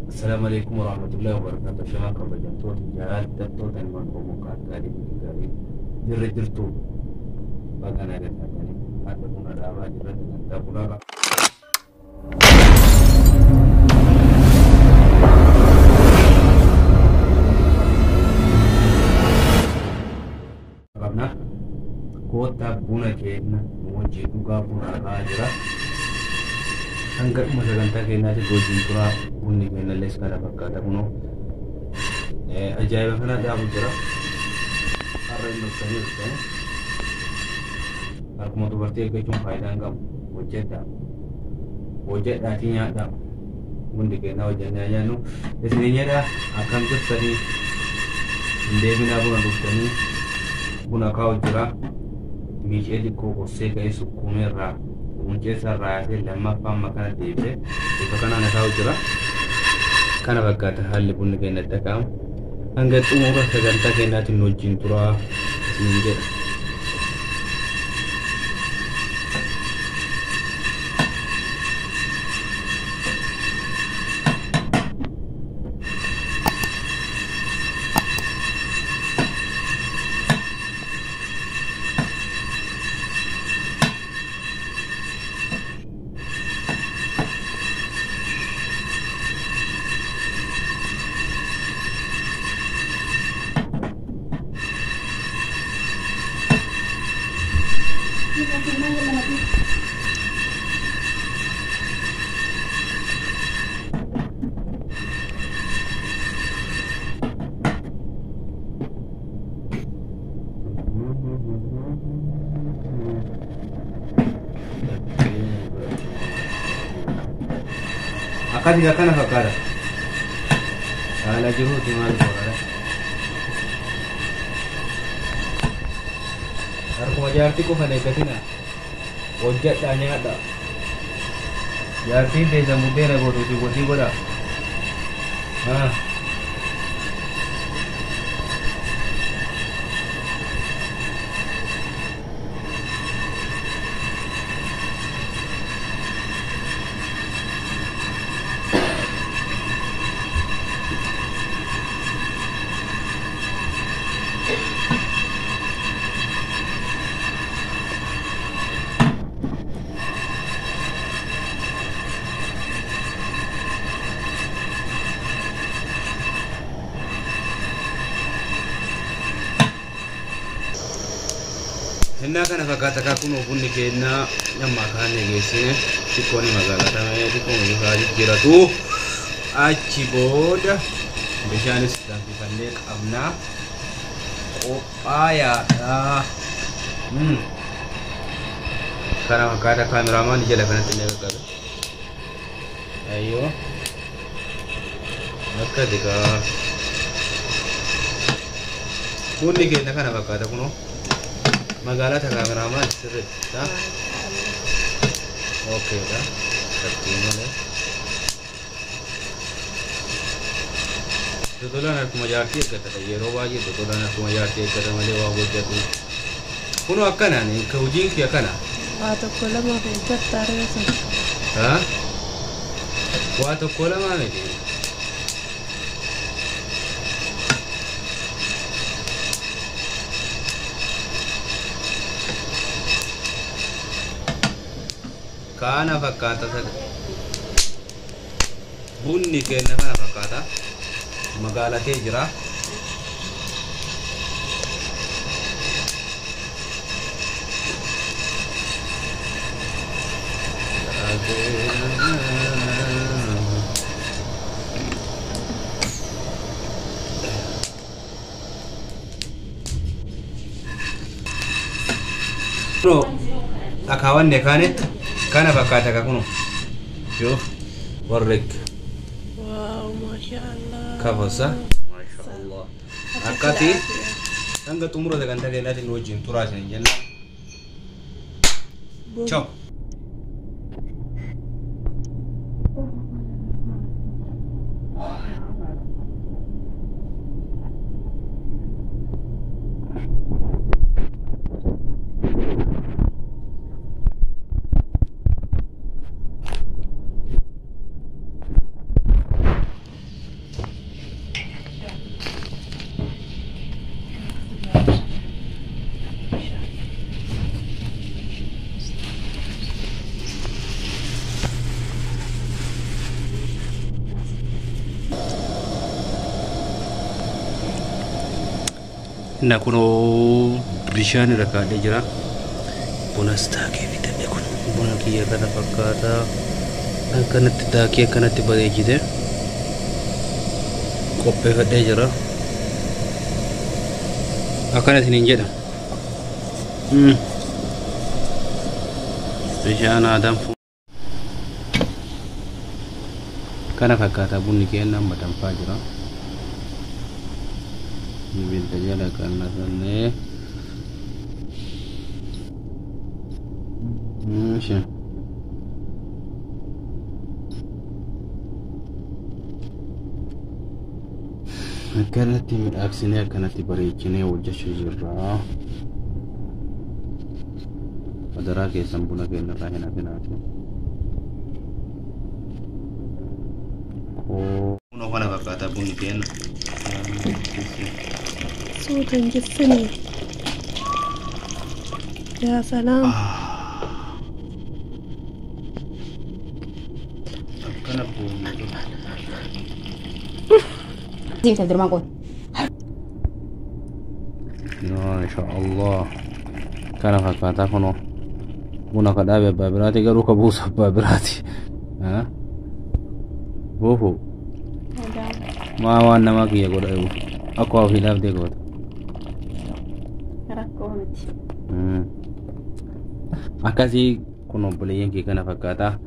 السلام عليكم ورحمة الله وبركاته. شباب كبجنتو جاءت تبتو تنمان بمقاط غالي بكاري جرجرتو بغانا غتاتني أدبونا دابا جرجرتو تابونا ربنا كوتا بونا كينا موجي دوغا بونا راجرا Angkat masakan kena si gojin tura bunyi kena les kada bakata kuno. Ajaib mana dah muncul? Array nukanya kan? Aku mau tu berarti aku cuma faedah angkam wajah artinya dah bunyi kena wajahnya ya nu. Esininya dah akan tu tadi Dewi nabu nak tadi guna kau jera mijel di koko sega isu kumera. Mungkin sarah lama pam makan TV, itu kan anak tahu juga. Karena bakat hal pun kena takam. Angkat umur segan tak kena tinujin tura sini. Akan tidak kan apa kara? Salah juru di mana kara? Aku mau jadi aku mana ketina? Wajah tanya ada. Jadi desa muda nak bodoh dah. Ah. Hendak kan apa kata kaku pun ni kena yang makan ni guys si koni magala tapi di koni hari kira tu aci boda biasanya sedang dipandek amna opaya karena kata kameraman dia lakukan tindakan kata ayo maka jika pun ni kena kan apa kata kuno Magala tak kameraman seret, dah. Okey dah. Terima kasih. Betulan aku majaki kata ye roba je betulan aku majaki kata male wa wajah tu. Kuno akan ni kau ujing ki akan? Atau kolam apa itu tarik saja. Ha? Atau kolam apa ni? Kana fakata saja. Bunyi kena kana fakata. Magala tejra. Bro, akawan deh kan Kana fakata kakuno. Yo, warrek. Wow, masya Allah. Kafasa, masya Allah. Akati, tangga tumuro dengan tadi nanti nujin turas ni jenna. Ciao. Nah kuno bishaan irra kaa'ee jira. Bunas taakee bitame kun buna kiyya kana fakkaata. Akkanatti taakee akkanatti bareechite qopheeffadhee jira. Akkana isiniin jedha. Bishaan aadaan kana fakkaata bunni keenan madanfaa jira. Ibidda jala kan nasannee akkanatti midhaagsinee akkanatti bareechinee hojjechuu jirra. Madaraa keessan buna keenya irraa hin hafinaatu. Kunoo kana fakkaata bunni keenya. Suutan jessanii. Yaa salaam. Akkana bunni. Zimta dermagon. Masya Allah. Kana fakkaata kunoo. Buna kadhaa abbaa biraati garuu ka buusu abbaa biraati. Buufu. Maa waan nama kiyya godha eegu. Akkuma ofii dhaabdee goota. Akkasii kun obboleeyyan kee kana fakkaata.